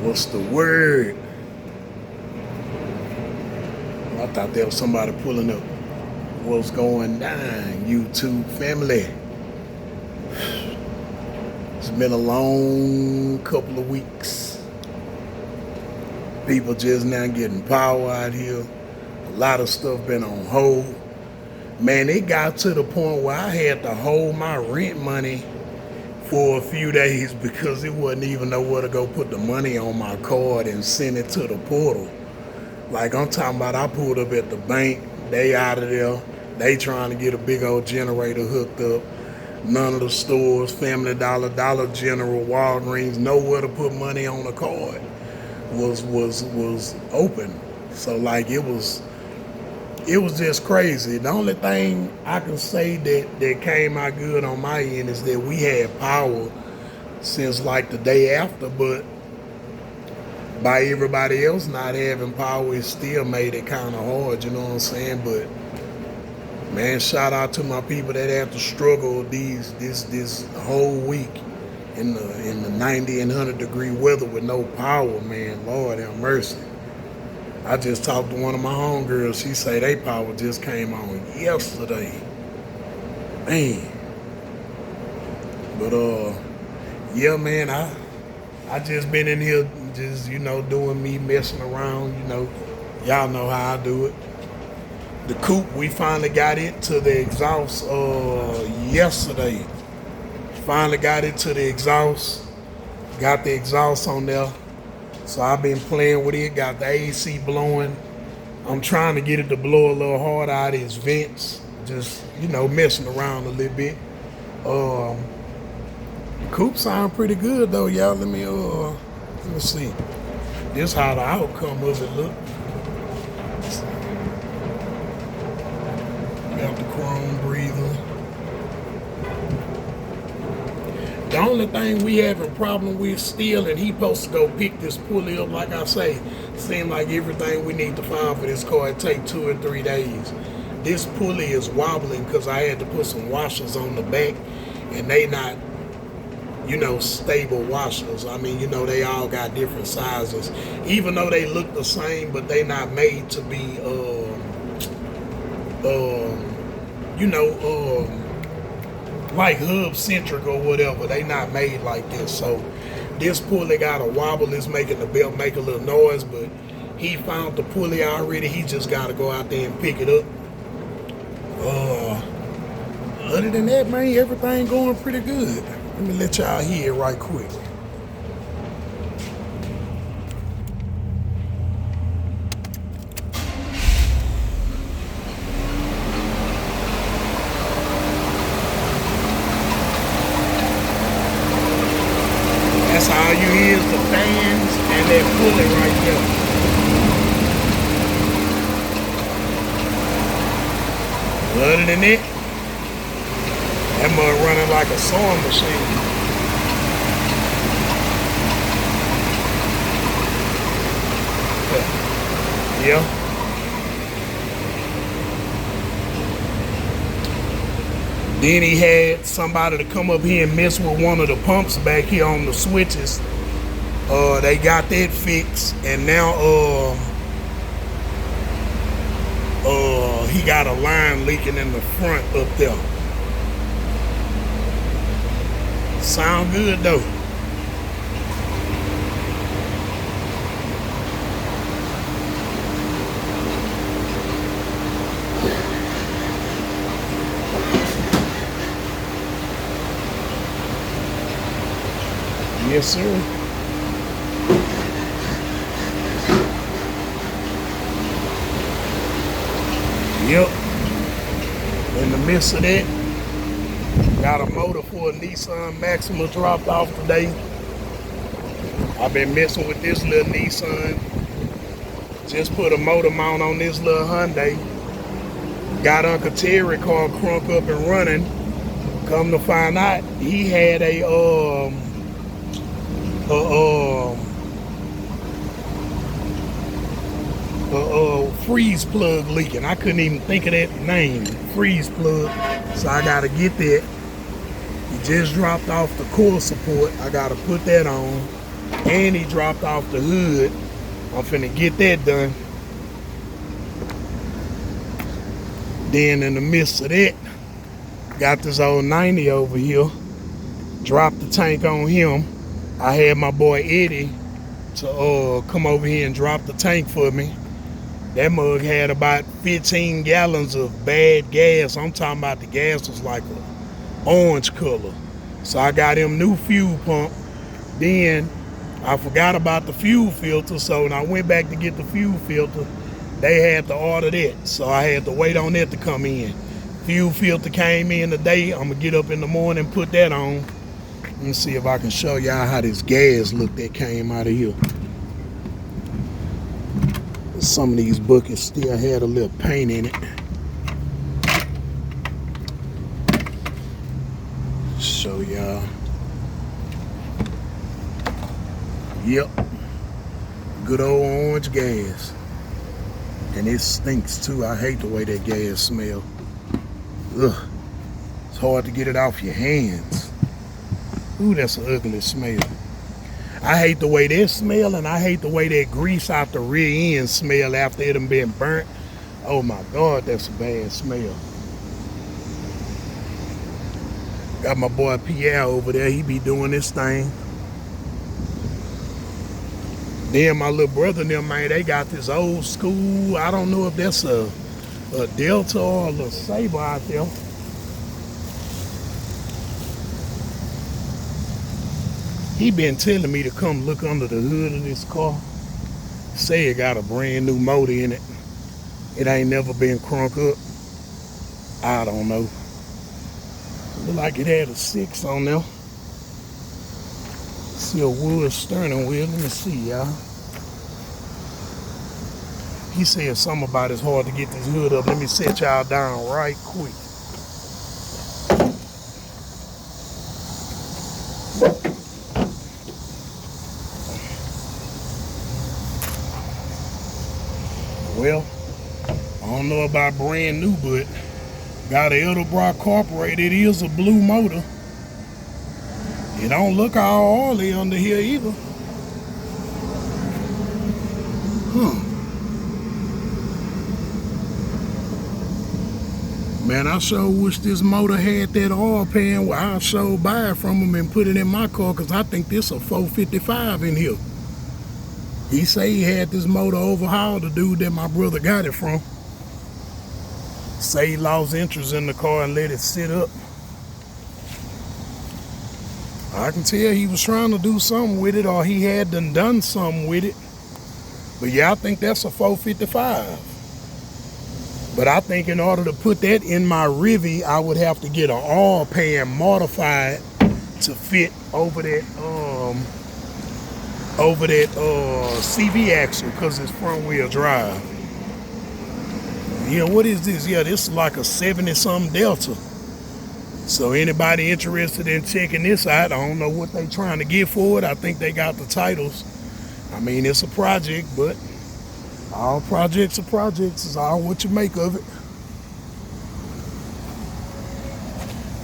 What's the word? I thought there was somebody pulling up. What's going down, YouTube family? It's been a long couple of weeks. People just now getting power out here. A lot of stuff been on hold. Man, it got to the point where I had to hold my rent money for a few days because it wasn't even nowhere to go put the money on my card and send it to the portal. Like I'm talking about, I pulled up at the bank, they out of there, they trying to get a big old generator hooked up. None of the stores, Family Dollar, Dollar General, Walgreens, nowhere to put money on the card was open. So like it was just crazy. The only thing I can say that came out good on my end is that we had power since like the day after, but by everybody else not having power, it still made it kind of hard, you know what I'm saying? But man, shout out to my people that had to struggle this whole week in the 90 and 100 degree weather with no power, man. Lord have mercy. I just talked to one of my homegirls. She say they power just came on yesterday. Man. But yeah, man, I just been in here just, doing me, messing around, Y'all know how I do it. The coupe, we finally got it to the exhaust yesterday. Finally got it to the exhaust. Got the exhaust on there. So I've been playing with it, got the AC blowing. I'm trying to get it to blow a little harder out of its vents. Just, messing around a little bit. The coupe sound pretty good though, y'all. Let me see. This how the outcome of it look. Got the chrome breather. The only thing we having problem with still, and he supposed to go pick this pulley up, like I say, seem like everything we need to find for this car, it take 2 or 3 days. This pulley is wobbling because I had to put some washers on the back, and they not, stable washers. I mean, they all got different sizes. Even though they look the same, but they not made to be, like hub centric or whatever. They not made like this. So this pulley got a wobble. It's making the belt make a little noise, but he found the pulley already. He just got to go out there and pick it up. Other than that, man, everything going pretty good. Let me let y'all hear it right quick. That's all you hear is the fans and that pulley right there. Other than it, that mud running like a sewing machine. Yeah. Then he had somebody to come up here and mess with one of the pumps back here on the switches. They got that fixed, and now he got a line leaking in the front up there. Sound good though. Yes, sir. Yep. In the midst of that, got a motor for a Nissan Maxima dropped off today. I've been messing with this little Nissan. Just put a motor mount on this little Hyundai. Got Uncle Terry car crunk up and running. Come to find out, he had a freeze plug leaking. I couldn't even think of that name, freeze plug. So I gotta get that. He just dropped off the core support. I gotta put that on. And he dropped off the hood. I'm finna get that done. Then in the midst of that, got this old 90 over here. Dropped the tank on him. I had my boy Eddie to come over here and drop the tank for me. That mug had about 15 gallons of bad gas. I'm talking about the gas was like an orange color. So I got him new fuel pump. Then I forgot about the fuel filter. So when I went back to get the fuel filter, they had to order that. So I had to wait on that to come in. Fuel filter came in today. I'm gonna get up in the morning and put that on. Let me see if I can show y'all how this gas looked that came out of here. Some of these buckets still had a little paint in it. Show y'all. Yep. Good old orange gas. And it stinks too. I hate the way that gas smells. Ugh. It's hard to get it off your hands. Ooh, that's an ugly smell. I hate the way that smell, and I hate the way that grease out the rear end smell after it done been burnt. Oh my God, that's a bad smell. Got my boy Pierre over there. He be doing this thing. Then my little brother and them, man, they got this old school. I don't know if that's a Delta or a little Sabre out there. He been telling me to come look under the hood of this car. Say it got a brand new motor in it. It ain't never been crunk up. I don't know. Look like it had a 6 on there. See a wood steering wheel. Let me see, y'all. He said something about it's hard to get this hood up. Let me set y'all down right quick. Well, I don't know about brand new, but got an Edelbrock carburetor. It is a blue motor. It don't look all oily under here either. Man, I sure wish this motor had that oil pan where I sure buy it from him and put it in my car, because I think this a 455 in here. He say he had this motor overhauled, the dude that my brother got it from. Say he lost interest in the car and let it sit up. I can tell he was trying to do something with it, or he had done something with it. But yeah, I think that's a 455. But I think in order to put that in my Rivy, I would have to get an oil pan modified to fit over that CV axle, because it's front wheel drive. Yeah, what is this? Yeah, this is like a 70-something Delta. So anybody interested in checking this out, I don't know what they trying to get for it. I think they got the titles. I mean, it's a project, but all projects are projects. It's all what you make of it.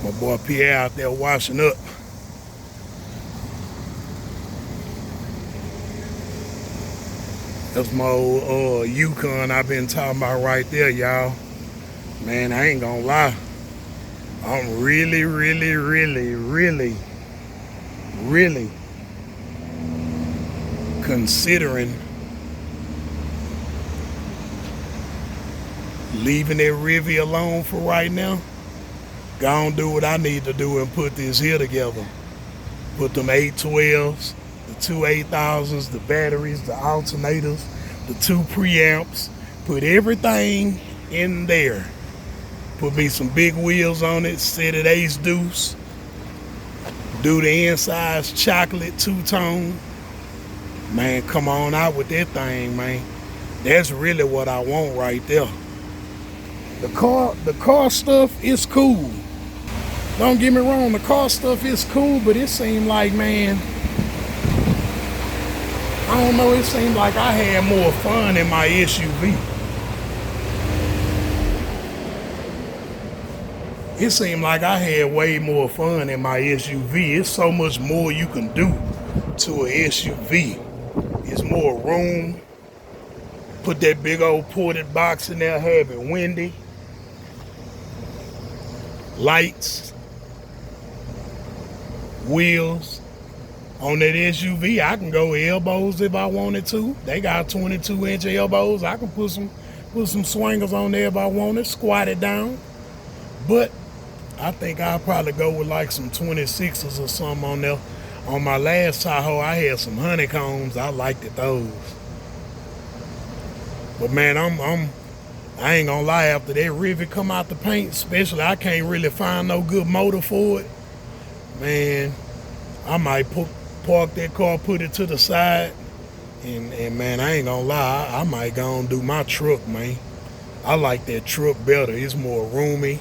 My boy Pierre out there washing up. That's my old Yukon I've been talking about right there, y'all. Man, I ain't gonna lie. I'm really considering leaving that Rivy alone for right now. Go on, do what I need to do and put this here together. Put them 812s, the two 8000s, the batteries, the alternators, the 2 preamps. Put everything in there. Put me some big wheels on it, set it ace deuce. Do the insides chocolate 2-tone. Man, come on out with that thing, man. That's really what I want right there. The car stuff is cool. Don't get me wrong, the car stuff is cool, but it seemed like, man, I don't know, it seemed like I had more fun in my SUV. It seemed like I had way more fun in my SUV. It's so much more you can do to a SUV. It's more room. Put that big old ported box in there, have it windy. Lights, wheels. On that SUV, I can go elbows if I wanted to. They got 22-inch elbows. I can put some swingers on there if I wanted, squat it down. But I think I'll probably go with like some 26s or something on there. On my last Tahoe, I had some honeycombs. I liked it, those. But man, I ain't gonna lie, after that rivet come out the paint, especially I can't really find no good motor for it. Man, I might park that car, put it to the side, and man, I ain't gonna lie, I might go and do my truck, man. I like that truck better. It's more roomy,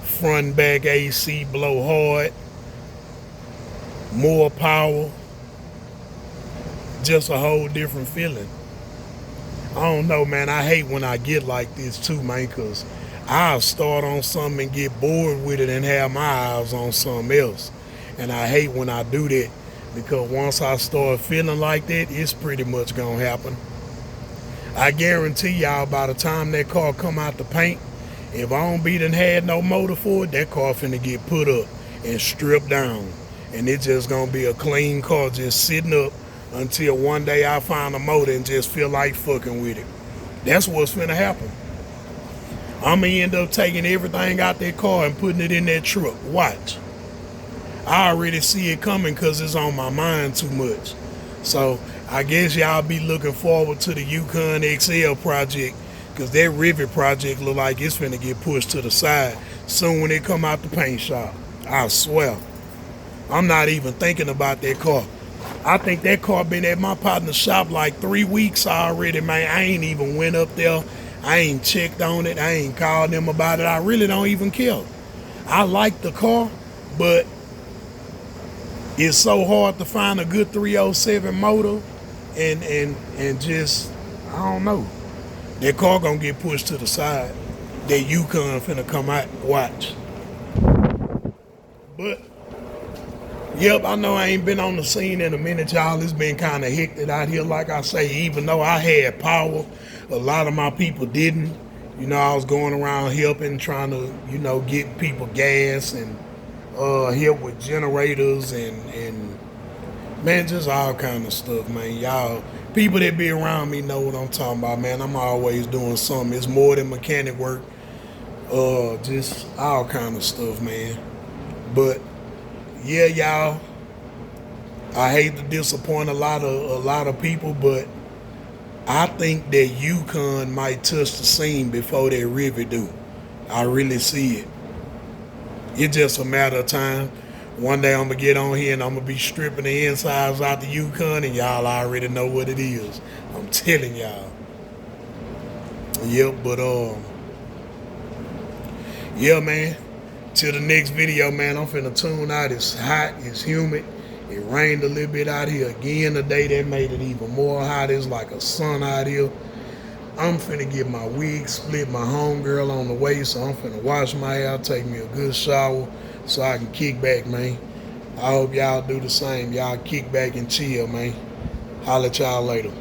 front and back AC, blow hard, more power, just a whole different feeling. I don't know, man. I hate when I get like this too, man, because I'll start on something and get bored with it and have my eyes on something else. And I hate when I do that, because once I start feeling like that, it's pretty much gonna happen. I guarantee y'all, by the time that car come out the paint, if I don't be done had no motor for it, that car finna get put up and stripped down. And it's just gonna be a clean car just sitting up until one day I find a motor and just feel like fucking with it. That's what's finna happen. I'm gonna end up taking everything out that car and putting it in that truck. Watch. I already see it coming because it's on my mind too much. So I guess y'all be looking forward to the Yukon XL project, because that rivet project look like it's finna get pushed to the side soon when it come out the paint shop. I swear. I'm not even thinking about that car. I think that car been at my partner's shop like 3 weeks already, man. I ain't even went up there. I ain't checked on it. I ain't called them about it. I really don't even care. I like the car, but it's so hard to find a good 307 motor, and just, I don't know. That car gonna get pushed to the side. That Yukon finna come out. Watch. But yep, I know I ain't been on the scene in a minute, y'all. It's been kind of hectic out here. Like I say, even though I had power, a lot of my people didn't. You know, I was going around helping, trying to, you know, get people gas and help with generators and man, just all kind of stuff, man. Y'all, people that be around me know what I'm talking about, man. I'm always doing something. It's more than mechanic work. Just all kind of stuff, man. But yeah, y'all, I hate to disappoint a lot of people, but I think that Yukon might touch the scene before that rivet do. I really see it. It's just a matter of time. One day I'm gonna get on here and I'm gonna be stripping the insides out the Yukon, and y'all already know what it is. I'm telling y'all. Yep, but yeah, man. Till the next video, man. I'm finna tune out. It's hot. It's humid. It rained a little bit out here again today. That made it even more hot. It's like a sun out here. I'm finna get my wig split, my homegirl on the way, so I'm finna wash my hair, take me a good shower so I can kick back, man. I hope y'all do the same. Y'all kick back and chill, man. Holla at y'all later.